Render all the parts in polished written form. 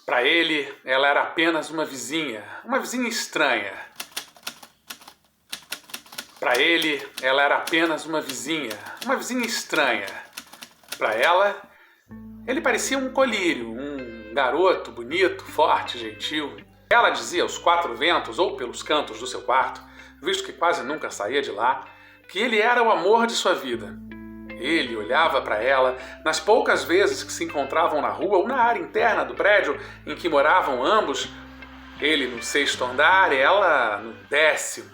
Para ele, ela era apenas uma vizinha estranha. Para ele, ela era apenas uma vizinha estranha. Para ela, ele parecia um colírio, um garoto bonito, forte, gentil. Ela dizia aos quatro ventos ou pelos cantos do seu quarto, visto que quase nunca saía de lá, que ele era o amor de sua vida. Ele olhava para ela nas poucas vezes que se encontravam na rua ou na área interna do prédio em que moravam ambos, ele no 6º andar e ela no 10º.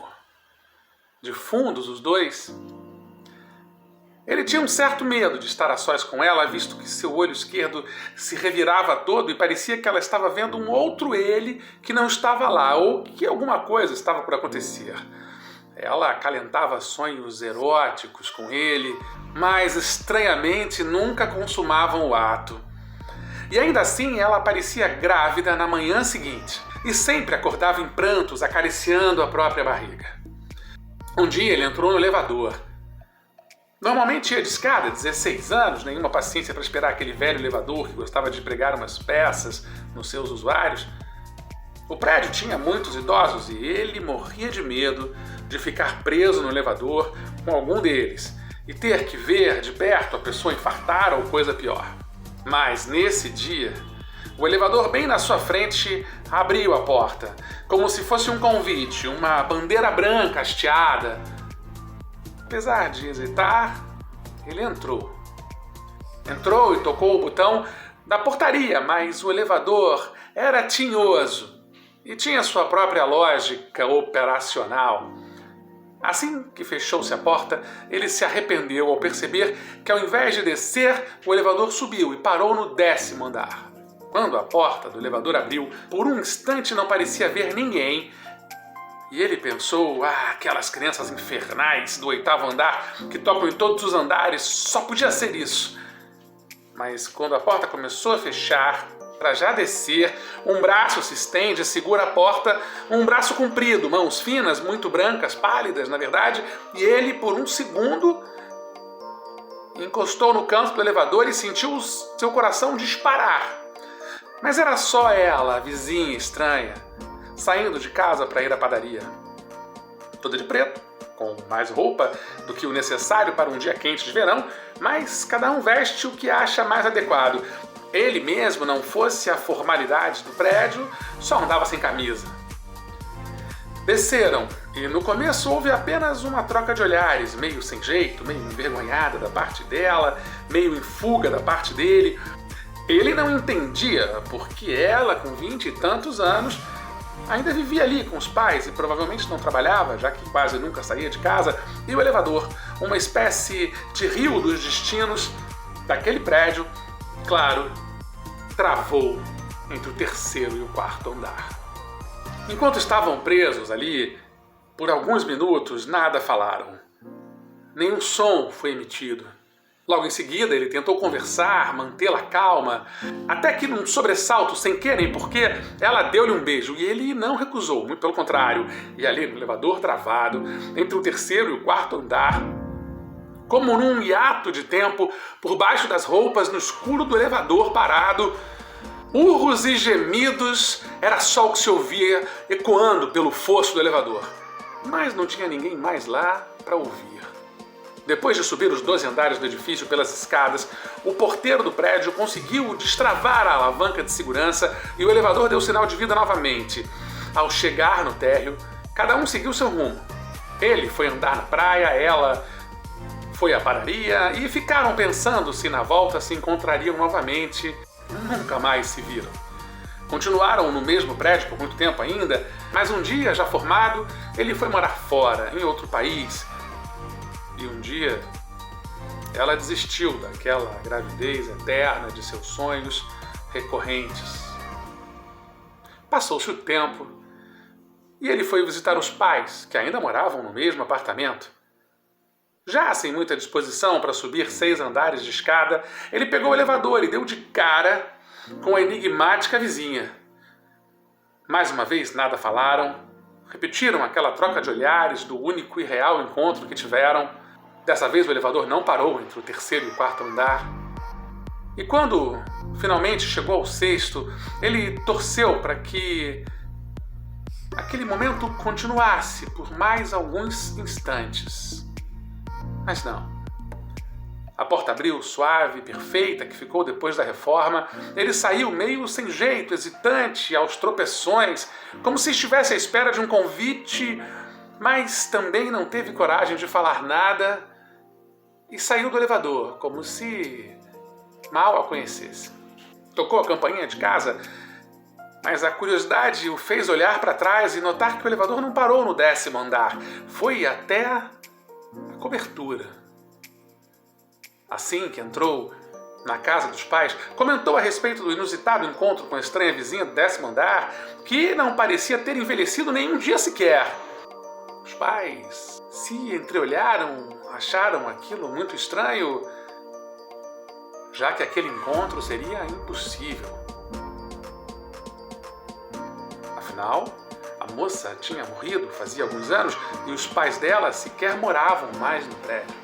De fundos, os dois. Ele tinha um certo medo de estar a sós com ela, visto que seu olho esquerdo se revirava todo e parecia que ela estava vendo um outro ele que não estava lá, ou que alguma coisa estava por acontecer. Ela acalentava sonhos eróticos com ele, mas estranhamente nunca consumavam o ato. E ainda assim ela parecia grávida na manhã seguinte, e sempre acordava em prantos, acariciando a própria barriga. Um dia ele entrou no elevador. Normalmente ia de escada, 16 anos, nenhuma paciência para esperar aquele velho elevador que gostava de pregar umas peças nos seus usuários. O prédio tinha muitos idosos e ele morria de medo de ficar preso no elevador com algum deles e ter que ver de perto a pessoa infartar ou coisa pior. Mas nesse dia, o elevador bem na sua frente abriu a porta, como se fosse um convite, uma bandeira branca hasteada. Apesar de hesitar, ele entrou. Entrou e tocou o botão da portaria, mas o elevador era tinhoso e tinha sua própria lógica operacional. Assim que fechou-se a porta, ele se arrependeu ao perceber que ao invés de descer, o elevador subiu e parou no 10º andar. Quando a porta do elevador abriu, por um instante não parecia ver ninguém, e ele pensou, aquelas crianças infernais do 8º andar que tocam em todos os andares, só podia ser isso. Mas quando a porta começou a fechar, para já descer, um braço se estende e segura a porta, um braço comprido, mãos finas, muito brancas, pálidas na verdade, e ele por um segundo encostou no canto do elevador e sentiu seu coração disparar. Mas era só ela, a vizinha estranha, saindo de casa para ir à padaria. Toda de preto, com mais roupa do que o necessário para um dia quente de verão, mas cada um veste o que acha mais adequado. Ele mesmo, não fosse a formalidade do prédio, só andava sem camisa. Desceram, e no começo houve apenas uma troca de olhares, meio sem jeito, meio envergonhada da parte dela, meio em fuga da parte dele. Ele não entendia porque ela, com 20 e tantos anos, ainda vivia ali com os pais e provavelmente não trabalhava, já que quase nunca saía de casa, e o elevador, uma espécie de rio dos destinos daquele prédio, claro, travou entre o 3º e o 4º andar. Enquanto estavam presos ali, por alguns minutos nada falaram. Nenhum som foi emitido. Logo em seguida, ele tentou conversar, mantê-la calma, até que num sobressalto, sem querer nem porquê, ela deu-lhe um beijo e ele não recusou, muito pelo contrário. E ali no elevador travado, entre o 3º e o 4º andar, como num hiato de tempo, por baixo das roupas, no escuro do elevador parado, urros e gemidos, era só o que se ouvia ecoando pelo fosso do elevador. Mas não tinha ninguém mais lá para ouvir. Depois de subir os 12 andares do edifício pelas escadas, o porteiro do prédio conseguiu destravar a alavanca de segurança e o elevador deu sinal de vida novamente. Ao chegar no térreo, cada um seguiu seu rumo. Ele foi andar na praia, ela foi à padaria e ficaram pensando se na volta se encontrariam novamente. Nunca mais se viram. Continuaram no mesmo prédio por muito tempo ainda, mas um dia, já formado, ele foi morar fora, em outro país. E um dia, ela desistiu daquela gravidez eterna de seus sonhos recorrentes. Passou-se o tempo e ele foi visitar os pais, que ainda moravam no mesmo apartamento. Já sem muita disposição para subir 6 andares de escada, ele pegou o elevador e deu de cara com a enigmática vizinha. Mais uma vez nada falaram, repetiram aquela troca de olhares do único e real encontro que tiveram. Dessa vez o elevador não parou entre o 3º e o 4º andar. E quando finalmente chegou ao sexto, ele torceu para que aquele momento continuasse por mais alguns instantes. Mas não. A porta abriu, suave, perfeita, que ficou depois da reforma. Ele saiu meio sem jeito, hesitante, aos tropeções, como se estivesse à espera de um convite, mas também não teve coragem de falar nada e saiu do elevador, como se mal a conhecesse. Tocou a campainha de casa, mas a curiosidade o fez olhar para trás e notar que o elevador não parou no 10º andar. Foi até a cobertura. Assim que entrou na casa dos pais, comentou a respeito do inusitado encontro com a estranha vizinha do 10º andar, que não parecia ter envelhecido nem um dia sequer. Os pais se entreolharam, acharam aquilo muito estranho, já que aquele encontro seria impossível. Afinal, a moça tinha morrido fazia alguns anos e os pais dela sequer moravam mais no prédio.